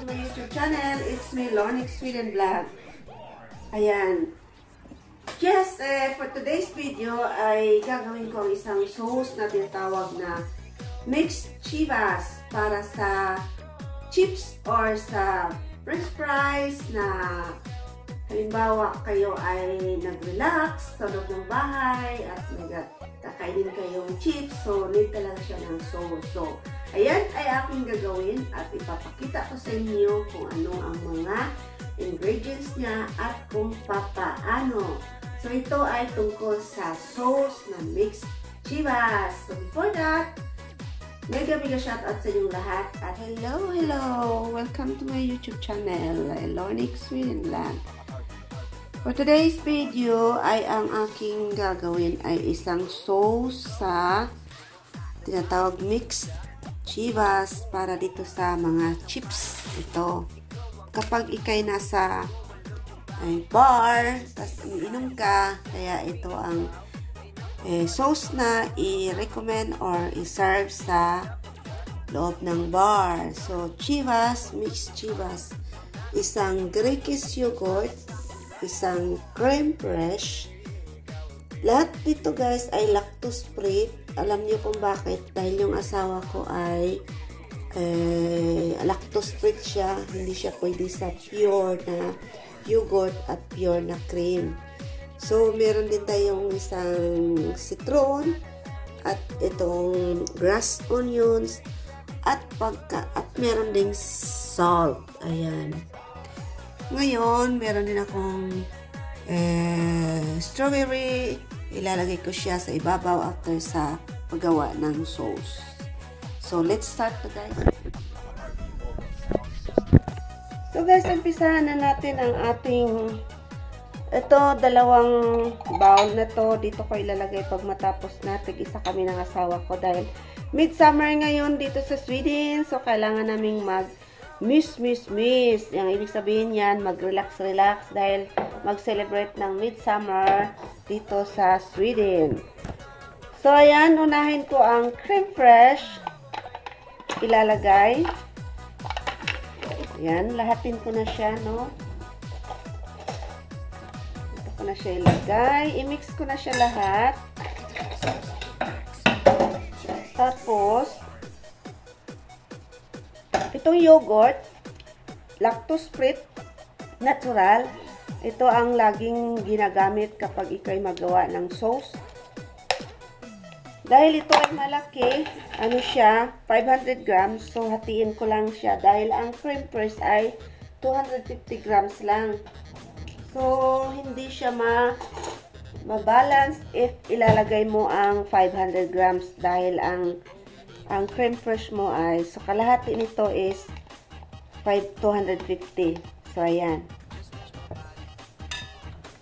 to my YouTube channel. It's me, Lornix Sweden Vlog. Ayan. Yes, for today's video ay gagawin ko ang isang sauce na tinatawag na mixed chivas para sa chips or sa french fries na halimbawa kayo ay nag-relax sa loob ng bahay at kakainin kayong chips, so need talaga siya ng sauce. So, ayan ay aking gagawin at ipapakita ko sa inyo kung ano ang mga ingredients niya at kung papaano. So, ito ay tungkol sa sauce na mixed chivas. So, before that, mega shoutout sa inyong lahat at hello! Welcome to my YouTube channel, Lornix Sweden Vlog. For today's video ay ang aking gagawin ay isang sauce sa tinatawag mixed chivas para dito sa mga chips. Ito, kapag ikay nasa bar, tapos iniinom ka, kaya ito ang sauce na i-recommend or i-serve sa loob ng bar. So, chivas, mixed chivas, isang Greek's yogurt, isang creme fraiche. Lahat dito guys ay lactose free. Alam niyo kung bakit? Dahil yung asawa ko ay lactose free siya. Hindi siya pwede sa pure na yogurt at pure na cream. So, meron din tayong isang citron at itong grass onions at meron ding salt. Ayan. Ngayon, meron din akong strawberry. Ilalagay ko siya sa ibabaw after sa paggawa ng sauce. So, let's start to guys. So guys, umpisahan na natin ang ating dalawang bowl na to. Dito ko ilalagay pag matapos na. Tig-isa kami ng asawa ko dahil midsummer ngayon dito sa Sweden. So, kailangan naming miss. Yung ibig sabihin yan, mag-relax dahil mag-celebrate ng midsummer dito sa Sweden. So, ayan, unahin ko ang creme fraiche. Ilalagay. Ayan, lahatin ko na siya, no? Ito ko na siya ilagay. I-mix ko na siya lahat. Tapos, itong yogurt, lactose free, natural. Ito ang laging ginagamit kapag ikay magawa ng sauce. Dahil ito ay malaki, ano siya, 500 grams. So, hatiin ko lang siya. Dahil ang creme fraiche ay 250 grams lang. So, hindi siya ma-balance if ilalagay mo ang 500 grams. Dahil ang creme fraiche mo ay, so kalahati nito is 250. So, ayan.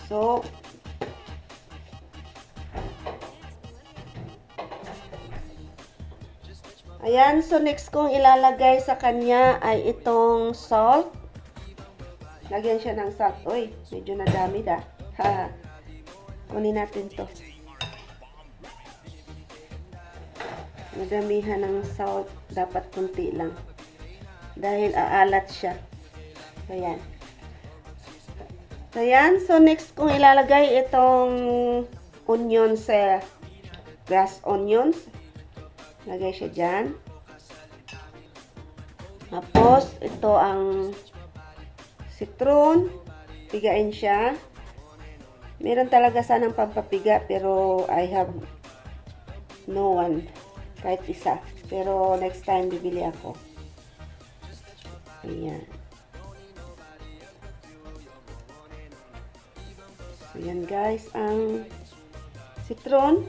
So, ayan. So, next kong ilalagay sa kanya ay itong salt. Lagyan siya ng salt. Uy, medyo nadami dah. Kunin natin to. Madamihan ng salt, dapat kunti lang. Dahil aalat siya. Ayan. Ayan. So, next kong ilalagay itong onions, grass onions. Lagay siya dyan. Tapos, ito ang citron. Pigain siya. Meron talaga sanang pampapiga, pero I have no one. Kahit isa. Pero next time bibili ako. Ayan. Ayan guys, ang citron.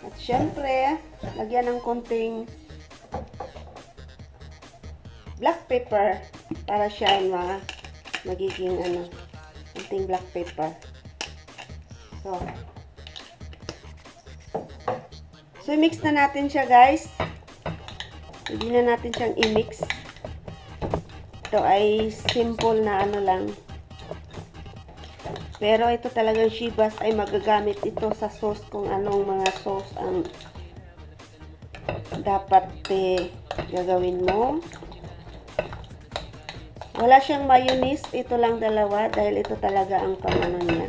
At syempre, lagyan ng konting black pepper para siya magiging konting black pepper. So, i-mix na natin siya guys. Hindi na natin siyang i-mix. Ito ay simple na lang. Pero ito talagang chivas ay magagamit ito sa sauce kung anong mga sauce ang dapat gagawin mo. Wala siyang mayonnaise. Ito lang dalawa dahil ito talaga ang pang-ano niya.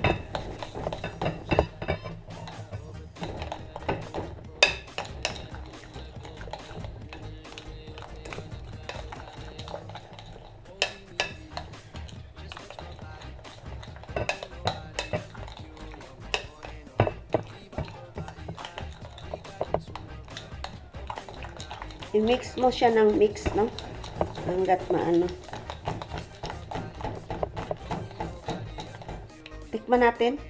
I-mix mo siya ng mix, no? Hanggat maano. Tikman natin.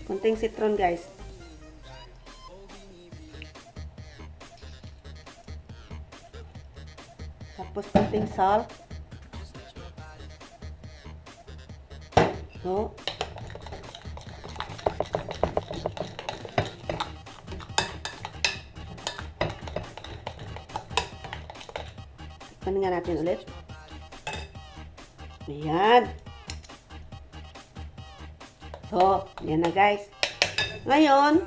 Kunting citron, guys. Tapos kunting salt. So, tikman nga natin ulit. Ayan. So, yan na guys. Ngayon,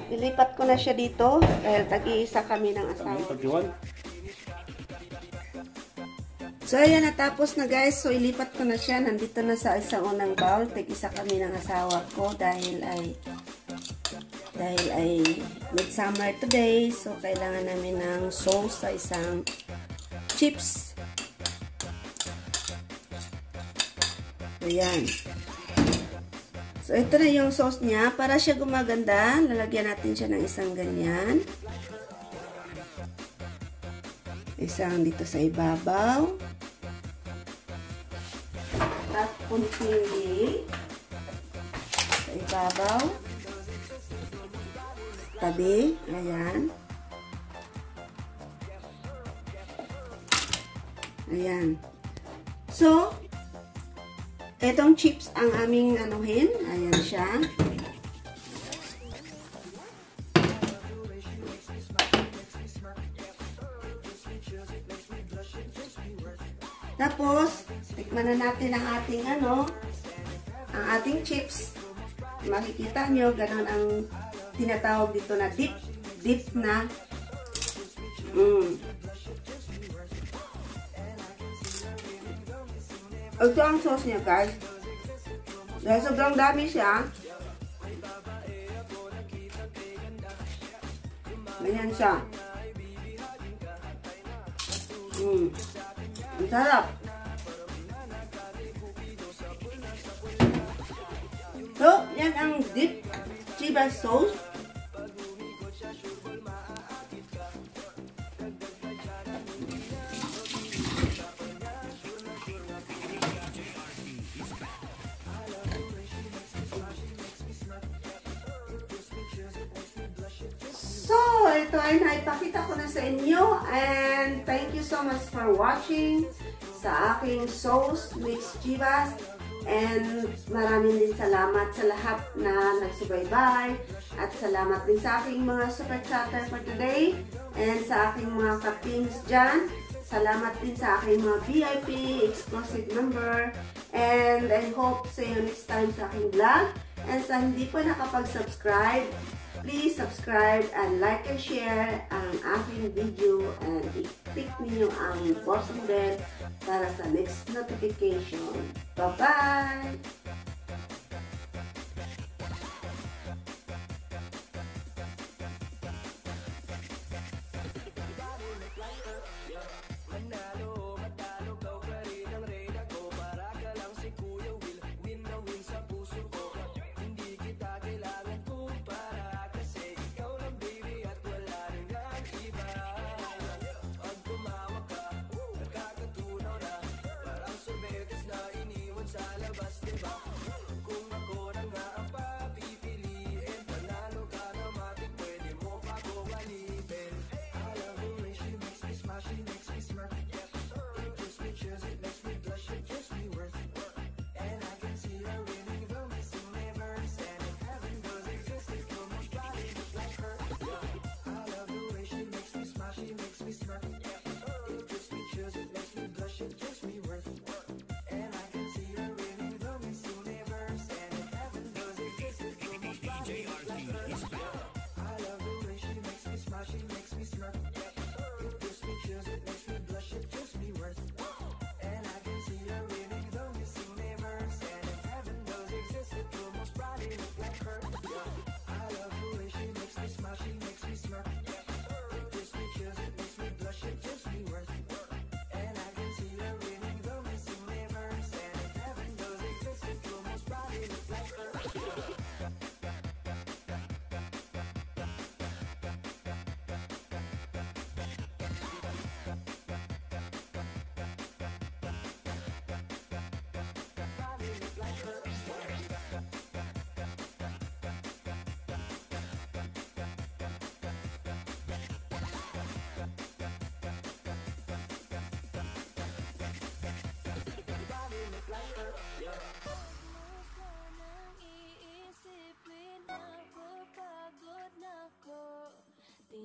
ilipat ko na siya dito dahil tag-iisa kami ng asawa. So, ayan, natapos na guys. So, ilipat ko na siya. Nandito na sa isang unang bowl. Tag-isa kami ng asawa ko dahil ay midsummer today. So, kailangan namin ng sauce sa isang chips. Ayan. So, ito na yung sauce niya. Para siya gumaganda, lalagyan natin siya ng isang ganyan. Isang dito sa ibabaw. At kunti sa ibabaw. Tabi. Ayan. Ayan. So, etong chips ang aming anuhin. Ayan siya. Tapos, tikman na natin ang ating ang ating chips. Makikita nyo, ganun ang tinatawag dito na dip na. Ito ang sauce niya, guys. Dahil sobrang dami siya. Ganyan siya. Ang sarap. So, yan ang dip chivas sauce. So, ito ay naipakita ko na sa inyo and thank you so much for watching sa aking sauce mixed chivas and maraming din salamat sa lahat na nagsubaybay at salamat din sa aking mga super chatter for today and sa aking mga kapings dyan. Salamat din sa aking mga VIP exclusive member and I hope see you next time sa aking vlog and sa hindi pa nakapag-subscribe, please subscribe and like and share ang aking video and i-click niyo ang button bell para sa next notification. Bye-bye!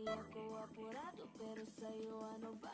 Di ako apurado pero sa'yo ano ba